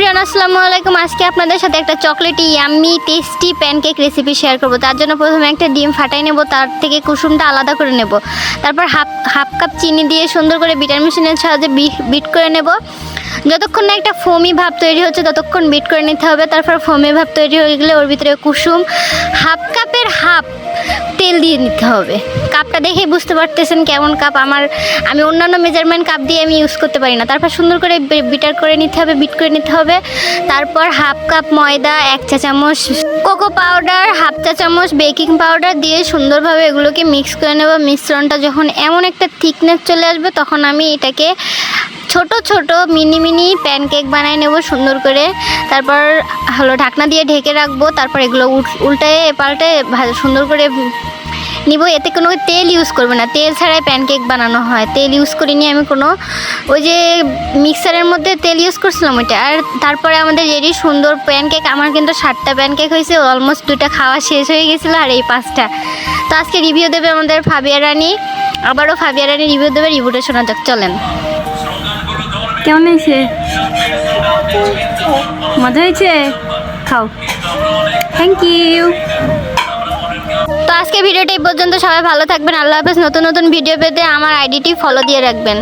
Everyone, আসসালামু আলাইকুম। আজকে আপনাদের সাথে একটা chocolatey yummy tasty pancake recipe share করব। তার জন্য প্রথমে একটা ডিম ফাটাই নেব, তার থেকে কুসুমটা আলাদা করে নেব। তারপর হাফ কাপ চিনি দিয়ে সুন্দর করে বিটার মেশিনের সাহায্যে বিট করে নেব। যতক্ষণ না একটা ফোমি ভাব তৈরি হচ্ছে ততক্ষণ বিট করে নিতে হবে। তারপর ফোমি ভাব তৈরি হয়ে গেলে ওর ভিতরে কুসুম হাফ কাপের হাফ তেল দিয়ে নিতে হবে। কাপটা দেখেই বুঝতে পারতেছেন কেমন কাপ। আমি অন্যান্য মেজারমেন্ট কাপ দিয়ে আমি ইউজ করতে পারি না। তারপর সুন্দর করে বিট করে নিতে হবে। তারপর হাফ কাপ ময়দা, 1 চা চামচ কোকো পাউডার, হাফ চা চামচ বেকিং পাউডার দিয়ে সুন্দরভাবে এগুলোকে মিক্স করে নেব। মিশ্রণটা যখন এমন একটা থিকনেস চলে আসবে তখন আমি এটাকে ছোট ছোট মিনি প্যানকেক বানাই নেব সুন্দর করে। তারপর ঢাকনা দিয়ে ঢেকে রাখবো। তারপর এগুলো উল্টায়ে পাল্টে সুন্দর করে নিব। এতে কোনো তেল ইউজ করবে না, তেল ছাড়াই প্যানকেক বানানো হয়। তেল ইউজ করিনি আমি কোনো, ওই যে মিক্সারের মধ্যে তেল ইউজ করছিলাম ওইটা। আর তারপরে আমাদের রেডি সুন্দর প্যানকেক। আমার কিন্তু 7টা প্যানকেক হয়েছে, অলমোস্ট 2টা খাওয়া শেষ হয়ে গেছিলো আর এই 5টা। তো আজকে রিভিউ দেবে আমাদের ফাবিয়া রানী। আবারও ফাবিয়া রানী রিভিউ দেবে, রিভিউটা শোনা যাক, চলেন। কেমন হয়েছে? মজা হয়েছে? খাও। Thank you. তো আজকে ভিডিওটা এই পর্যন্ত। সবাই ভালো থাকবেন, আল্লাহ হাফেজ। নতুন ভিডিও পেতে আমার আইডিটি ফলো দিয়ে রাখবেন।